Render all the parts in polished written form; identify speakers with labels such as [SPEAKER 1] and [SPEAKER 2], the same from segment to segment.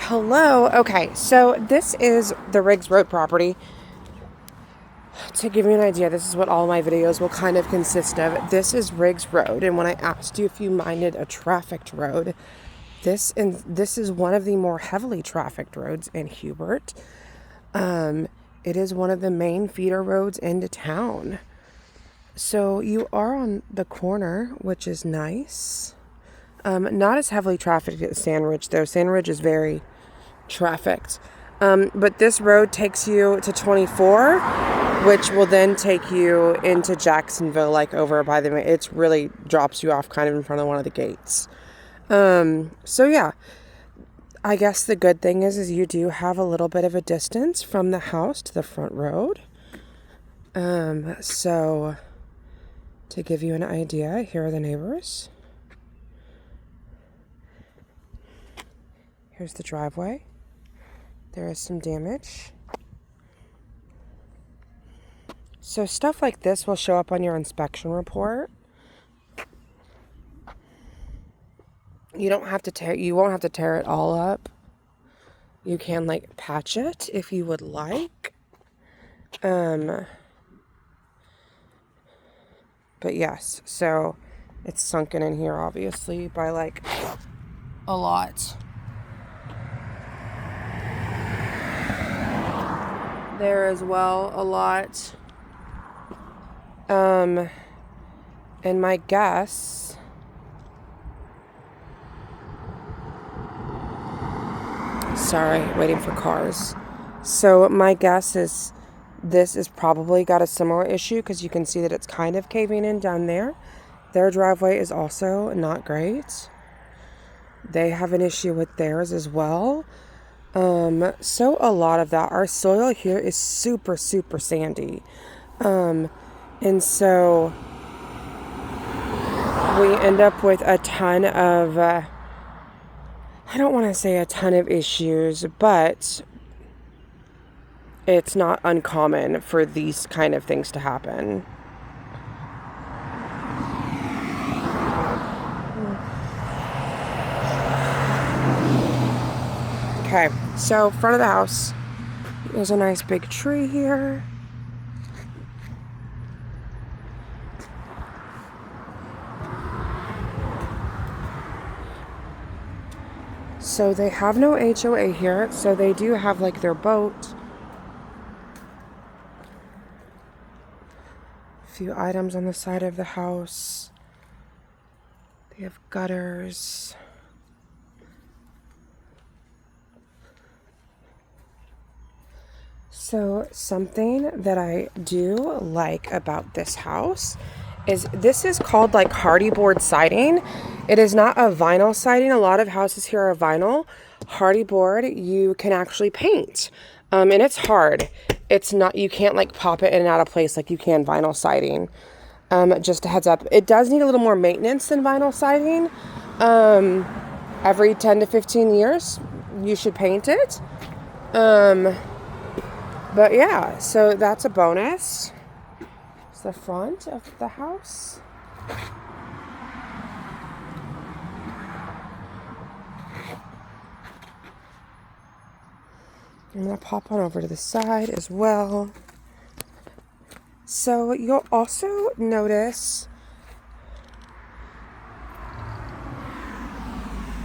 [SPEAKER 1] Hello. Okay, so this is the Riggs Road property. To give you an idea, this is what all my videos will kind of consist of. This is Riggs Road, and when I asked you if you minded a trafficked road, this is one of the more heavily trafficked roads in Hubert. It is one of the main feeder roads into town. So you are on the corner, which is nice. Not as heavily trafficked as Sandridge, though. Sandridge is very trafficked. But this road takes you to 24, which will then take you into Jacksonville, like over by the... It really drops you off kind of in front of one of the gates. So yeah, I guess the good thing is you do have a little bit of a distance from the house to the front road. So to give you an idea, here are the neighbors. Here's the driveway. There is some damage. So stuff like this will show up on your inspection report. You won't have to tear it all up. You can patch it if you would like. But yes, so it's sunken in here obviously by a lot. There as well, a lot. And my guess... Sorry, waiting for cars. So my guess is this is probably got a similar issue because you can see that it's kind of caving in down there. Their driveway is also not great. They have an issue with theirs as well. So a lot of that. Our soil here is super, super sandy. And so we end up with a ton of, I don't want to say a ton of issues, but it's not uncommon for these kind of things to happen. Okay, so front of the house, there's a nice big tree here. So they have no HOA here, so they do have their boat. A few items on the side of the house. They have gutters. So something that I do like about this house is this is called hardy board siding. It is not a vinyl siding. A lot of houses here are vinyl. Hardy board you can actually paint. And it's hard. It's not, you can't pop it in and out of place like you can vinyl siding. Just a heads up. It does need a little more maintenance than vinyl siding. Every 10 to 15 years you should paint it. But yeah, so that's a bonus. It's the front of the house. I'm going to pop on over to the side as well. So you'll also notice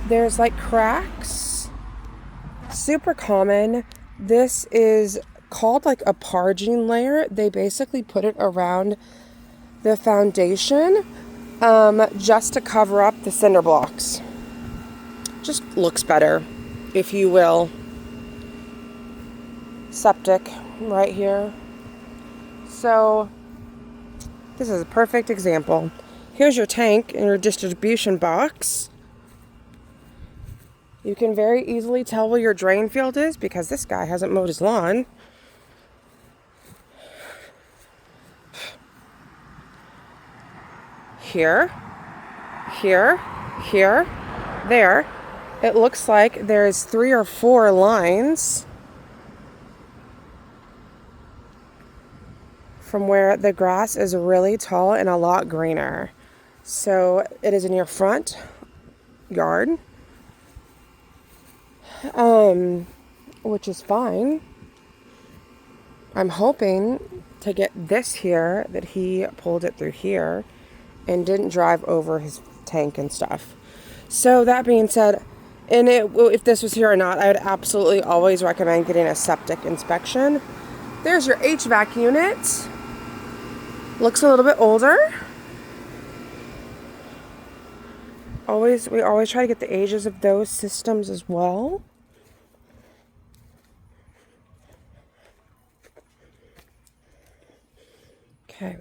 [SPEAKER 1] there's cracks. Super common. This is called a parging layer. They basically put it around the foundation just to cover up the cinder blocks. Just looks better, if you will. Septic right here. So this is a perfect example. Here's your tank and your distribution box. You can very easily tell where your drain field is because this guy hasn't mowed his lawn. Here, there. It looks like there's 3 or 4 lines from where the grass is really tall and a lot greener. So it is in your front yard. which is fine. I'm hoping to get this here, that he pulled it through here and didn't drive over his tank and stuff. So that being said, and if this was here or not, I would absolutely always recommend getting a septic inspection. There's your HVAC unit. Looks a little bit older. We always try to get the ages of those systems as well. Okay.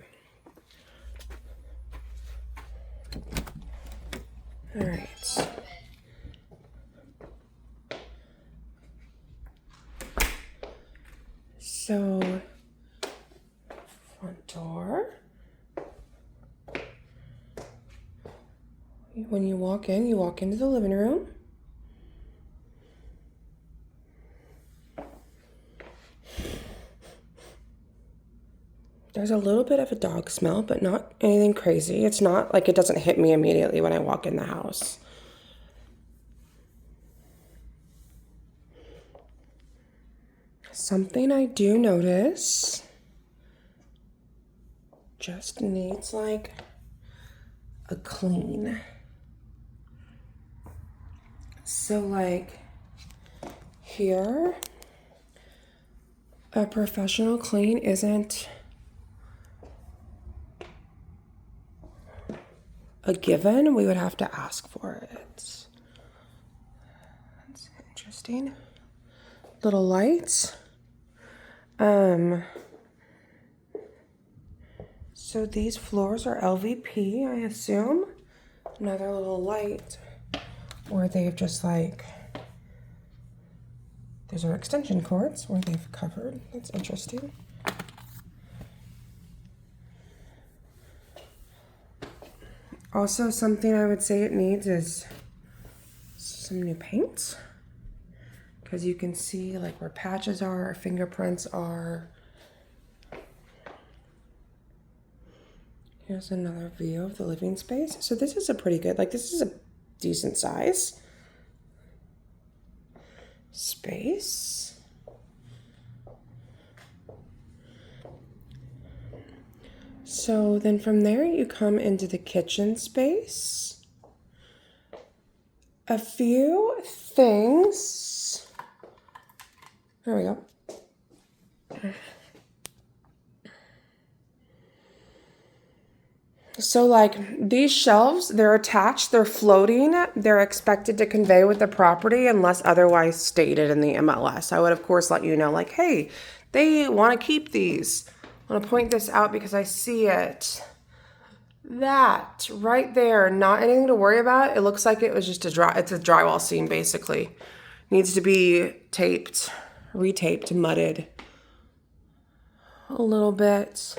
[SPEAKER 1] All right. So, front door. When you walk into the living room. There's a little bit of a dog smell, but not anything crazy. It's not like it doesn't hit me immediately when I walk in the house. Something I do notice just needs like a clean. So like here, a professional clean isn't a given. We would have to ask for it. That's interesting. Little lights. So these floors are LVP, I assume. Another little light where they've just like, there's our extension cords where they've covered. That's interesting. Also, something I would say it needs is some new paint. Because you can see like where patches are, fingerprints are. Here's another view of the living space. So this is a pretty good, like this is a decent size space. So then from there you come into the kitchen space. A few things. There we go. So like these shelves, they're attached, they're floating, they're expected to convey with the property unless otherwise stated in the MLS. I would of course let you know like, hey, they want to keep these. I want to point this out because I see it. That right there, not anything to worry about. It looks like it was just it's a drywall seam basically. Needs to be taped, retaped, mudded a little bit.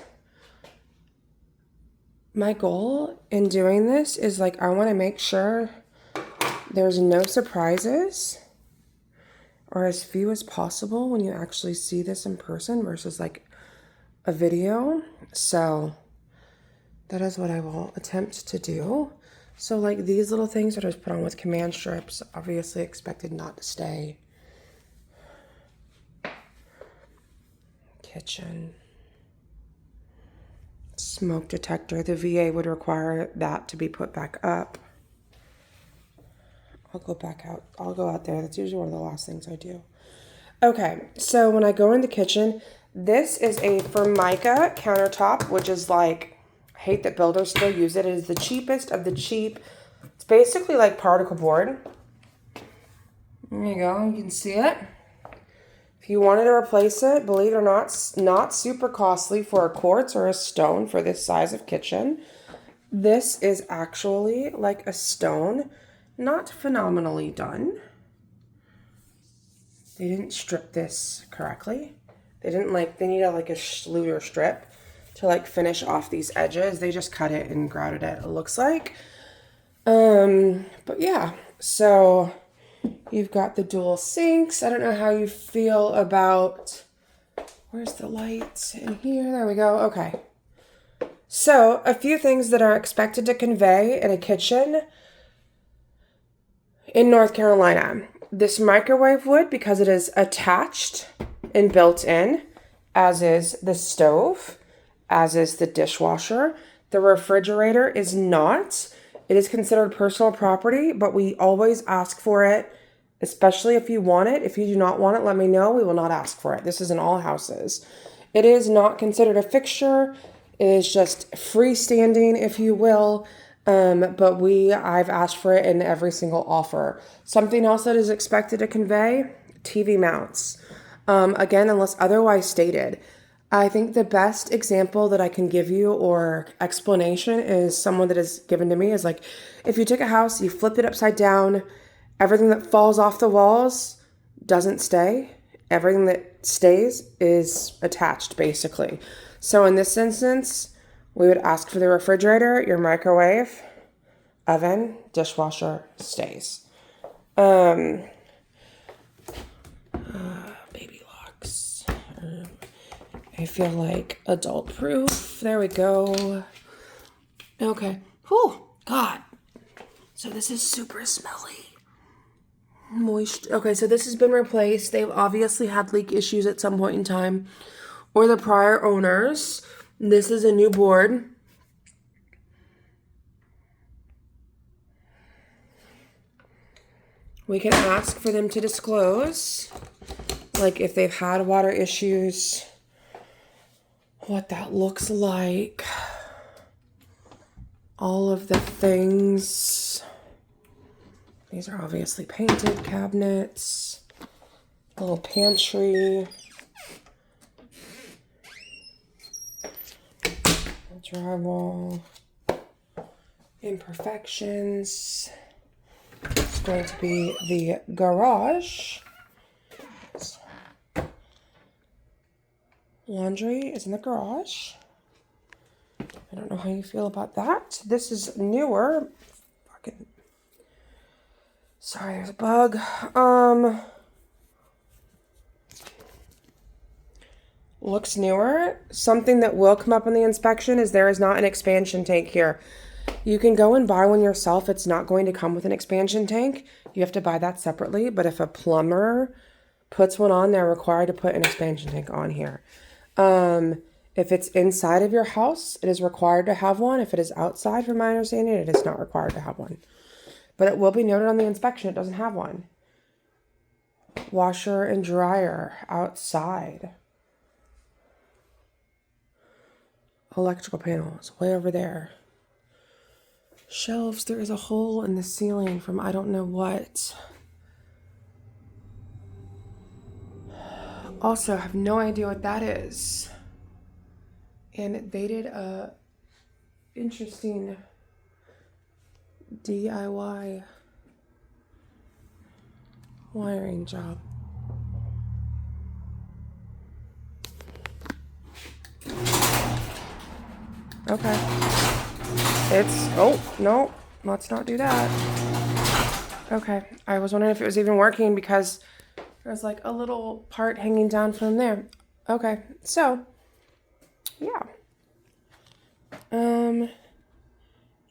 [SPEAKER 1] My goal in doing this is like I want to make sure there's no surprises or as few as possible when you actually see this in person versus like a video. So that is what I will attempt to do. So like these little things that I just put on with command strips, obviously expected not to stay. Kitchen. Smoke detector. The VA would require that to be put back up. I'll go back out. I'll go out there. That's usually one of the last things I do. Okay, so when I go in the kitchen, this is a Formica countertop, which is like, I hate that builders still use it. It is the cheapest of the cheap. It's basically like particle board. There you go. You can see it. If you wanted to replace it, believe it or not, it's not super costly for a quartz or a stone for this size of kitchen. This is actually like a stone, not phenomenally done. They didn't strip this correctly. They need like a Schluter strip to like finish off these edges. They just cut it and grouted it looks like. But yeah, so you've got the dual sinks. I don't know how you feel about, where's the light in here? There we go. Okay. So a few things that are expected to convey in a kitchen in North Carolina. This microwave would, because it is attached and built in, as is the stove, as is the dishwasher. The refrigerator is not. It is considered personal property, but we always ask for it, especially if you want it. If you do not want it, let me know. We will not ask for it. This is in all houses. It is not considered a fixture. It is just freestanding, if you will. But I've asked for it in every single offer. Something else that is expected to convey, TV mounts. Again, unless otherwise stated. I think the best example that I can give you or explanation is someone that is given to me is like, if you take a house, you flip it upside down, everything that falls off the walls doesn't stay. Everything that stays is attached, basically. So in this instance, we would ask for the refrigerator, your microwave, oven, dishwasher stays. Baby locks. I feel like adult proof. There we go. Okay. Oh, God. So this is super smelly. Moist. Okay, so this has been replaced. They've obviously had leak issues at some point in time, or the prior owners. This is a new board. We can ask for them to disclose, like if they've had water issues, what that looks like, all of the things. These are obviously painted cabinets, little pantry, drywall, imperfections. It's going to be the garage. Laundry is in the garage. I don't know how you feel about that. This is newer. Fucking. Sorry, there's a bug. Looks newer. Something that will come up in the inspection is there is not an expansion tank here. You can go and buy one yourself. It's not going to come with an expansion tank. You have to buy that separately. But if a plumber puts one on, they're required to put an expansion tank on here. If it's inside of your house, it is required to have one. If it is outside, from my understanding, it is not required to have one. But it will be noted on the inspection it doesn't have one. Washer and dryer outside. Electrical panels way over there. Shelves, there is a hole in the ceiling from I don't know what. Also, I have no idea what that is. And they did a interesting DIY wiring job. Okay. Oh, no, let's not do that. Okay, I was wondering if it was even working because there's like a little part hanging down from there. Okay, so, yeah.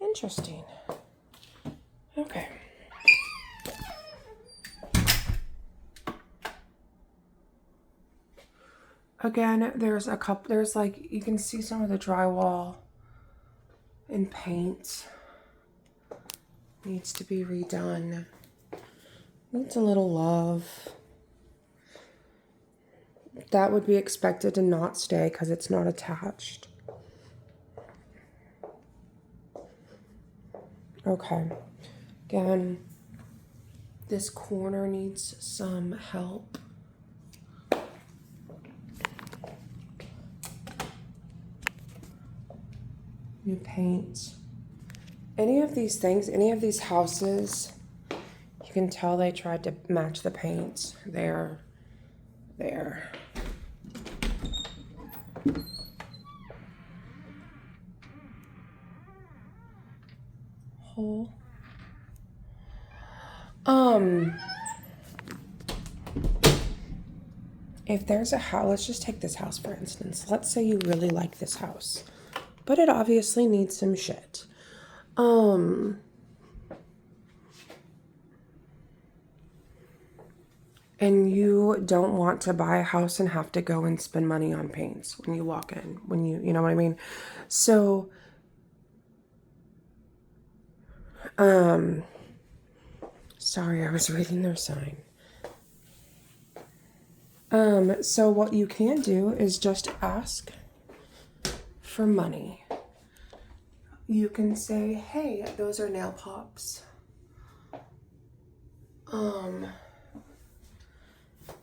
[SPEAKER 1] Interesting. Okay. Again, there's like, you can see some of the drywall and paint needs to be redone. Needs a little love. That would be expected to not stay because it's not attached. Okay. Again, this corner needs some help. New paint. Any of these things, any of these houses, you can tell they tried to match the paint. There. Hole. If there's a house, let's just take this house for instance. Let's say you really like this house, but it obviously needs some shit. and you don't want to buy a house and have to go and spend money on paints when you walk in, when you know what I mean? So, sorry, I was reading their sign. So what you can do is just ask for money. You can say, hey, those are nail pops.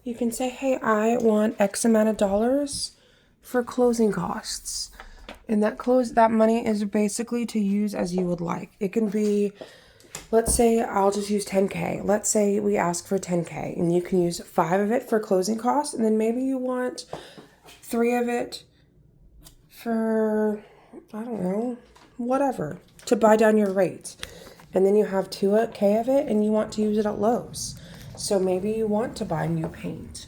[SPEAKER 1] You can say, hey, I want X amount of dollars for closing costs. And that money is basically to use as you would like. It can be, let's say I'll just use 10K. Let's say we ask for 10K and you can use 5 of it for closing costs, and then maybe you want 3 of it for, I don't know, whatever, to buy down your rate. And then you have 2K of it and you want to use it at Lowe's. So maybe you want to buy new paint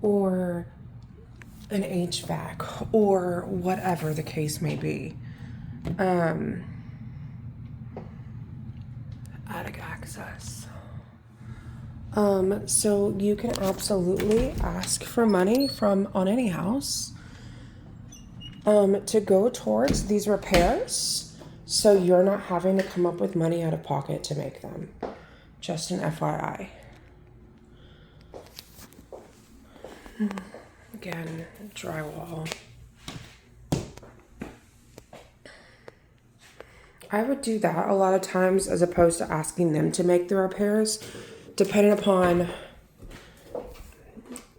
[SPEAKER 1] or an HVAC or whatever the case may be. Attic access. So you can absolutely ask for money on any house to go towards these repairs, so you're not having to come up with money out of pocket to make them. Just an FYI. Again, drywall. I would do that a lot of times as opposed to asking them to make the repairs, depending upon,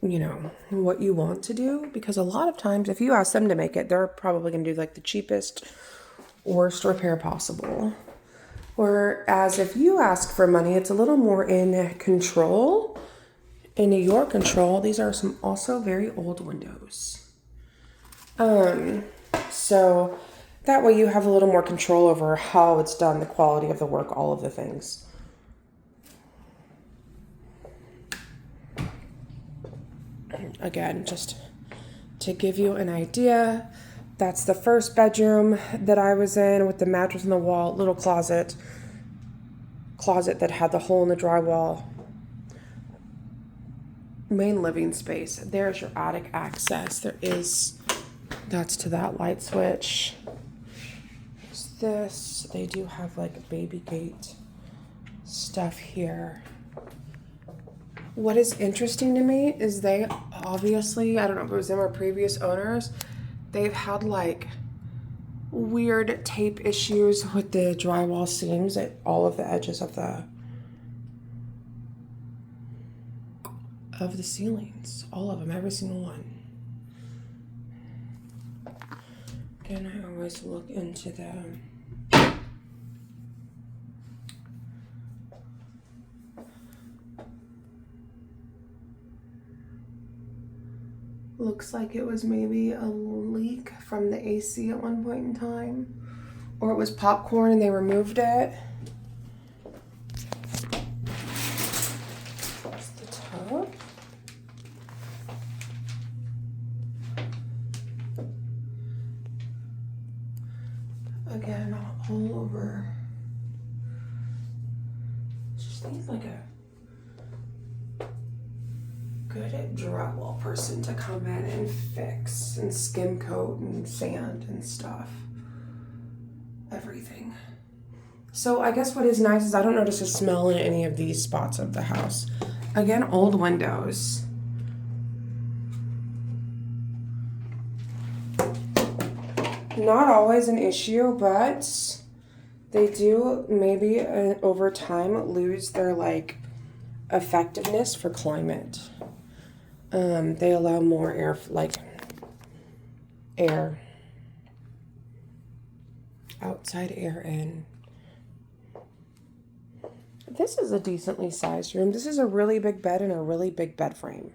[SPEAKER 1] you know, what you want to do. Because a lot of times if you ask them to make it, they're probably going to do like the cheapest, worst repair possible. Whereas if you ask for money, it's a little more in control. In your control. These are some also very old windows. So that way you have a little more control over how it's done, the quality of the work, all of the things. Again, just to give you an idea, that's the first bedroom that I was in with the mattress on the wall, little closet that had the hole in the drywall. Main living space. There's your attic access. That's to that light switch. There's this. They do have like a baby gate stuff here. What is interesting to me is they obviously, I don't know if it was them or previous owners, they've had like weird tape issues with the drywall seams at all of the edges of the ceilings, all of them, every single one. Again, I always look into them. Looks like it was maybe a leak from the AC at one point in time, or it was popcorn and they removed it. That's the tub. Again, all over. Just needs like a good drywall person to come in and fix and skim coat and sand and stuff. Everything. So I guess what is nice is I don't notice a smell in any of these spots of the house. Again, old windows. Not always an issue, but they do maybe over time lose their like effectiveness for climate. They allow more air, outside air in. This is a decently sized room. This is a really big bed and a really big bed frame.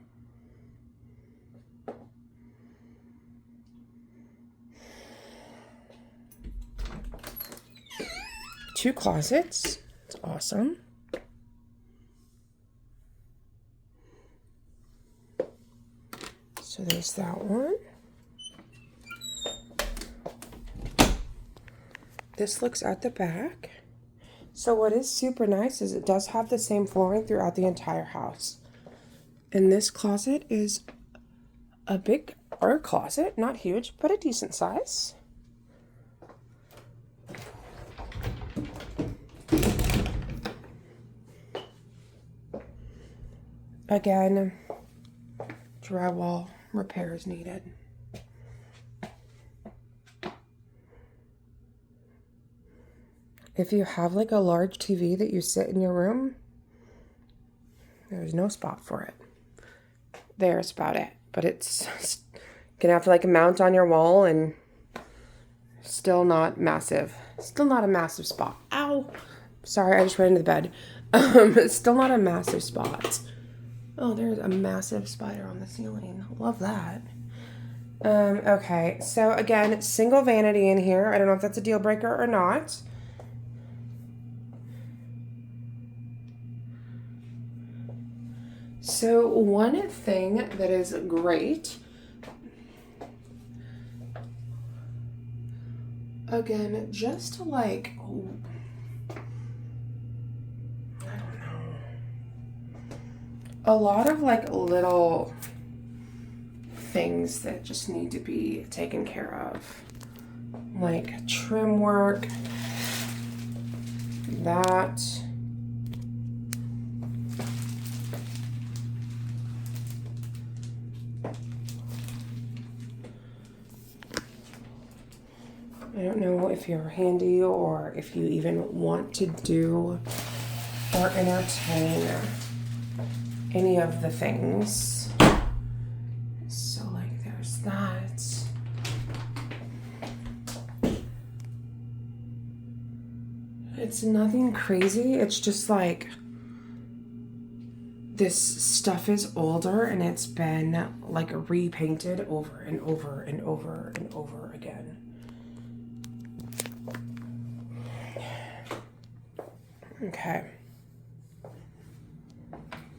[SPEAKER 1] Two closets. It's awesome. So there's that one. This looks at the back. So what is super nice is it does have the same flooring throughout the entire house. And this closet is a big art closet, not huge, but a decent size. Again, drywall repairs needed. If you have like a large TV that you sit in your room, there's no spot for it. There's about it. But it's gonna have to like mount on your wall, and still not massive. Still not a massive spot. Ow! Sorry, I just ran into the bed. It's still not a massive spot. Oh, there's a massive spider on the ceiling. Love that. Okay, so again, single vanity in here. I don't know if that's a deal breaker or not. So one thing that is great, again, just to like, I don't know, a lot of like little things that just need to be taken care of, like trim work, that. I don't know if you're handy or if you even want to do or entertain any of the things. So like there's that. It's nothing crazy. It's just like this stuff is older and it's been like repainted over and over and over and over again. Okay.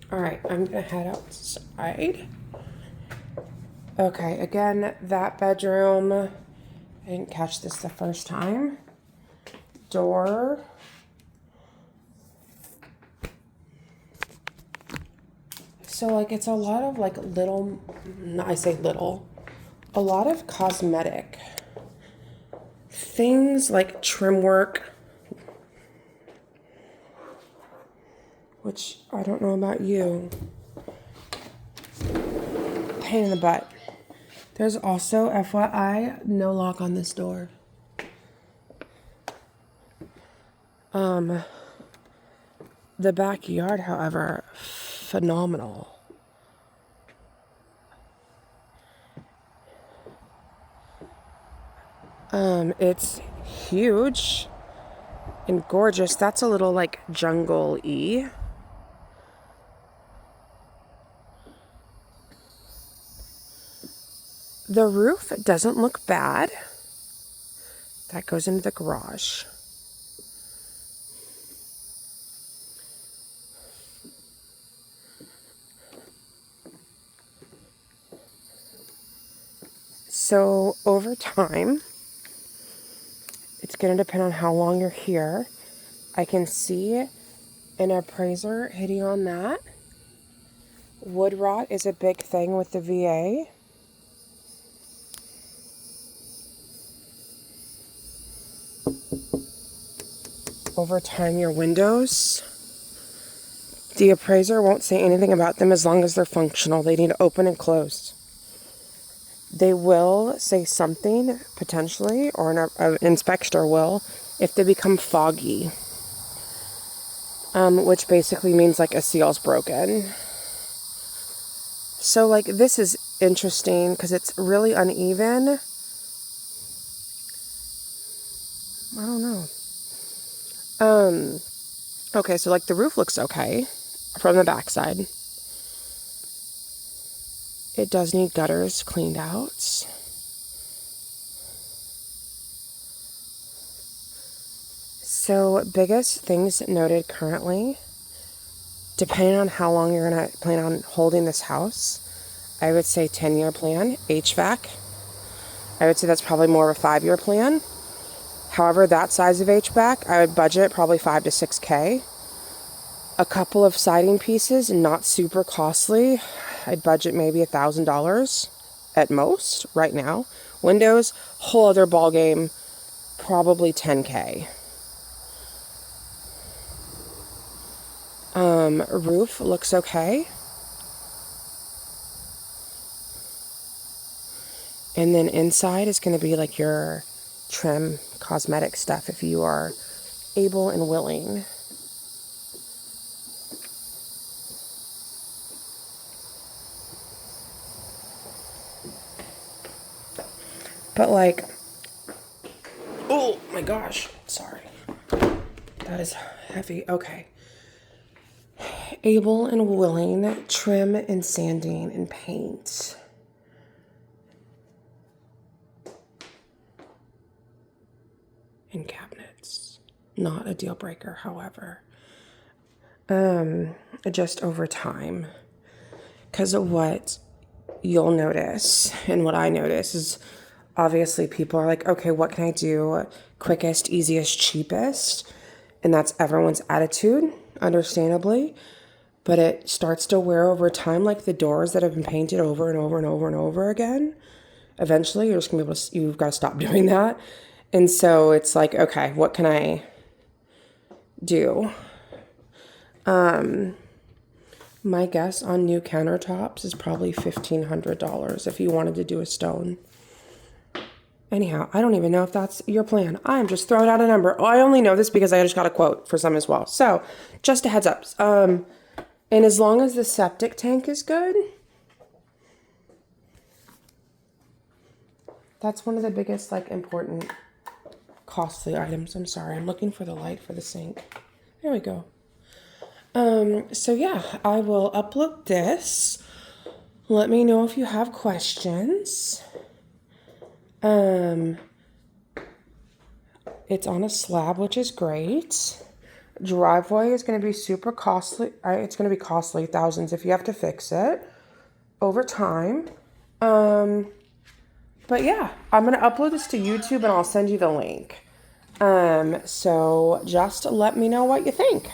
[SPEAKER 1] All right, I'm gonna head outside. Okay, again, that bedroom, I didn't catch this the first time. Door. So like it's a lot of like little, I say little, a lot of cosmetic things like trim work, which I don't know about you. Pain in the butt. There's also, FYI, no lock on this door. The backyard, however, phenomenal. It's huge and gorgeous. That's a little like jungle-y. The roof doesn't look bad. That goes into the garage. So over time, it's going to depend on how long you're here. I can see an appraiser hitting on that. Wood rot is a big thing with the VA. Over time, your windows, the appraiser won't say anything about them as long as they're functional. They need to open and close. They will say something, potentially, or an inspector will, if they become foggy, which basically means like a seal's broken. So like this is interesting because it's really uneven. I don't know. Okay, so like the roof looks okay from the backside. It does need gutters cleaned out. So biggest things noted currently, depending on how long you're going to plan on holding this house, I would say 10-year plan. HVAC, I would say that's probably more of a 5-year plan. However, that size of HVAC, I would budget probably $5 to $6K. A couple of siding pieces, not super costly. I'd budget maybe $1,000 at most right now. Windows, whole other ball game, probably $10K. Roof looks okay. And then inside is going to be like your trim cosmetic stuff if you are able and willing. But like, oh my gosh, sorry. That is heavy. Okay. Able and willing trim and sanding and paint. And cabinets. Not a deal breaker, however. Just over time. Because of what you'll notice and what I notice is obviously people are like, okay, what can I do? Quickest, easiest, cheapest. And that's everyone's attitude, understandably. But it starts to wear over time, like the doors that have been painted over and over and over and over again. Eventually, you're just gonna be able to, you've got to stop doing that. And so it's like, okay, what can I do? My guess on new countertops is probably $1,500 if you wanted to do a stone. Anyhow, I don't even know if that's your plan. I'm just throwing out a number. Oh, I only know this because I just got a quote for some as well. So, just a heads up. And as long as the septic tank is good, that's one of the biggest, like, important, costly items. I'm sorry. I'm looking for the light for the sink. There we go. So yeah, I will upload this. Let me know if you have questions. It's on a slab, which is great. Driveway is going to be super costly. It's going to be costly, thousands if you have to fix it over time. But yeah, I'm going to upload this to YouTube and I'll send you the link. So just let me know what you think.